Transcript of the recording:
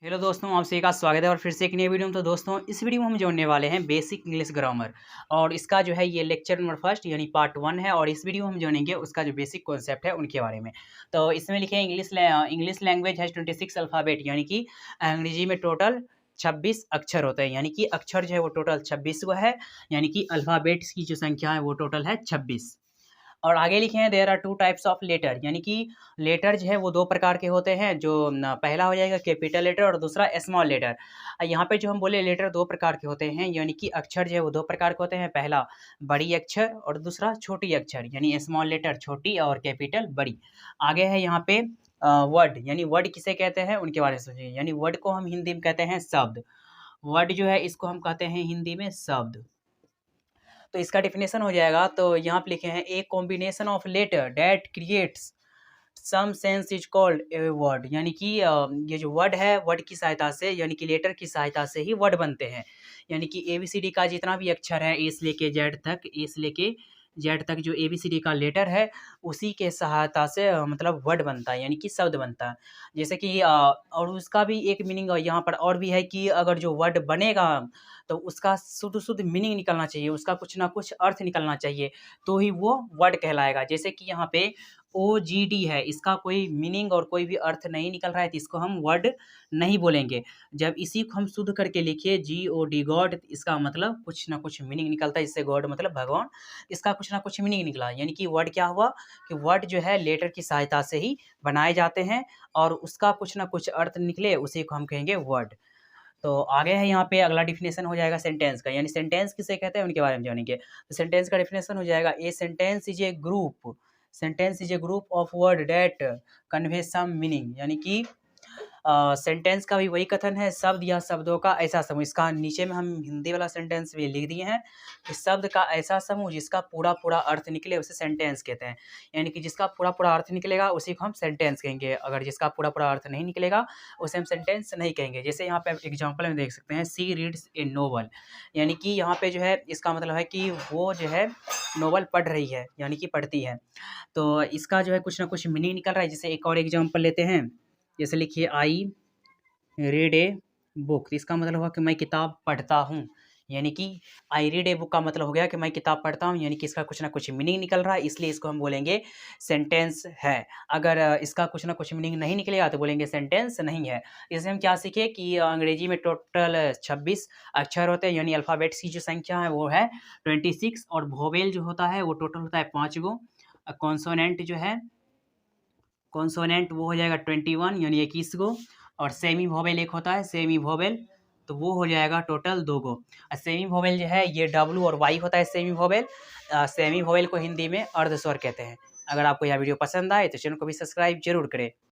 Hello दोस्तों, आप सभी का स्वागत है और फिर से एक नई वीडियो में। तो दोस्तों, इस वीडियो में हम जोड़ने वाले हैं बेसिक इंग्लिश ग्रामर और इसका जो है ये लेक्चर नंबर फर्स्ट यानी पार्ट 1 है। और इस वीडियो में हम जानेंगे उसका जो बेसिक कॉन्सेप्ट है उनके बारे में। तो इसमें लिखे हैं इंग्लिश लैंग्वेज हैज़ 26 अल्फ़ाबेट, यानी कि अंग्रेजी में टोटल 26 अक्षर होते हैं। यानी कि अक्षर जो है वो टोटल 26 गो है, यानी कि अल्फ़ाबेट्स की जो संख्या है वो टोटल है 26। और आगे लिखे हैं there are two types of letter, यानी कि लेटर जो है वो 2 प्रकार के होते हैं। जो पहला हो जाएगा कैपिटल लेटर और दूसरा स्मॉल लेटर। यहाँ पे जो हम बोले लेटर 2 प्रकार के होते हैं, यानी कि अक्षर जो है वो 2 प्रकार के होते हैं। पहला बड़ी अक्षर और दूसरा छोटी अक्षर, यानी स्मॉल लेटर छोटी और कैपिटल बड़ी। आगे है यहाँ पे वर्ड, यानी वर्ड किसे कहते हैं उनके बारे में सोचिए। यानी वर्ड को हम हिंदी में कहते हैं शब्द। वर्ड जो है इसको हम कहते हैं हिंदी में शब्द। तो इसका डेफिनेशन हो जाएगा, तो यहाँ पे लिखे हैं a combination of letter that creates some sense is called a word. यानी कि ये जो वर्ड है, वर्ड की सहायता से यानी कि लेटर की सहायता से ही वर्ड बनते हैं। यानी कि ABCD का जितना भी अक्षर है, ए से लेके जेड तक जो ABCD का लेटर है उसी के सहायता से मतलब वर्ड बनता है, यानी कि शब्द बनता है। जैसे कि और उसका भी एक मीनिंग यहाँ पर और भी है कि अगर जो वर्ड बनेगा तो उसका शुद्ध शुद्ध मीनिंग निकलना चाहिए, उसका कुछ ना कुछ अर्थ निकलना चाहिए, तो ही वो वर्ड कहलाएगा। जैसे कि यहाँ पे OGD है, इसका कोई मीनिंग और कोई भी अर्थ नहीं निकल रहा है तो इसको हम वर्ड नहीं बोलेंगे। जब इसी को हम शुद्ध करके लिखिए GOD गॉड, इसका मतलब कुछ ना कुछ मीनिंग निकलता है। इससे गॉड मतलब भगवान, इसका कुछ ना कुछ मीनिंग निकला। यानी कि वर्ड क्या हुआ कि वर्ड जो है लेटर की सहायता से ही बनाए जाते हैं और उसका कुछ ना कुछ अर्थ निकले, उसी को हम कहेंगे वर्ड। तो आगे है यहाँ पे अगला डेफिनेशन हो जाएगा सेंटेंस का, यानी सेंटेंस किसे कहते हैं उनके बारे में जानेंगे। तो सेंटेंस का डेफिनेशन हो जाएगा a sentence is a group, sentence is a group of word that convey some meaning. यानी कि सेंटेंस का भी वही कथन है, शब्द या शब्दों का ऐसा समूह। इसका नीचे में हम हिंदी वाला सेंटेंस भी लिख दिए हैं कि शब्द का ऐसा समूह जिसका पूरा पूरा अर्थ निकले उसे सेंटेंस कहते हैं। यानी कि जिसका पूरा पूरा अर्थ निकलेगा उसी को हम सेंटेंस कहेंगे, अगर जिसका पूरा पूरा अर्थ नहीं निकलेगा उसे हम सेंटेंस नहीं कहेंगे। जैसे यहाँ पे एग्जाम्पल में देख सकते हैं, सी रीड्स ए नोवेल, यानी कि यहाँ पे जो है इसका मतलब है कि वो जो है नोवेल पढ़ रही है, यानी कि पढ़ती है। तो इसका जो है कुछ ना कुछ मीनिंग निकल रहा है। जैसे एक और एग्जाम्पल लेते हैं, जैसे लिखिए आई रीड ए बुक, इसका मतलब हुआ कि मैं किताब पढ़ता हूँ। यानी कि आई रीड ए बुक का मतलब हो गया कि मैं किताब पढ़ता हूँ, यानी कि इसका कुछ ना कुछ मीनिंग निकल रहा है, इसलिए इसको हम बोलेंगे सेंटेंस है। अगर इसका कुछ ना कुछ मीनिंग नहीं निकलेगा तो बोलेंगे सेंटेंस नहीं है। इससे हम क्या सीखे कि अंग्रेजी में टोटल 26 अक्षर होते हैं, यानी अल्फ़ाबेट्स की जो संख्या है वो है 26, और वोवेल जो होता है वो टोटल होता है 5 गो। कॉन्सोनेंट जो है, कॉन्सोनेंट वो हो जाएगा 21, यानी 21 गो। और सेमी वोवेल एक होता है सेमी वोवेल, तो वो हो जाएगा टोटल 2 गो। सेमी वोवेल जो है ये W और Y होता है सेमी वोवेल। सेमी वोवेल को हिंदी में अर्ध स्वर कहते हैं। अगर आपको यह वीडियो पसंद आए तो चैनल को भी सब्सक्राइब जरूर करें।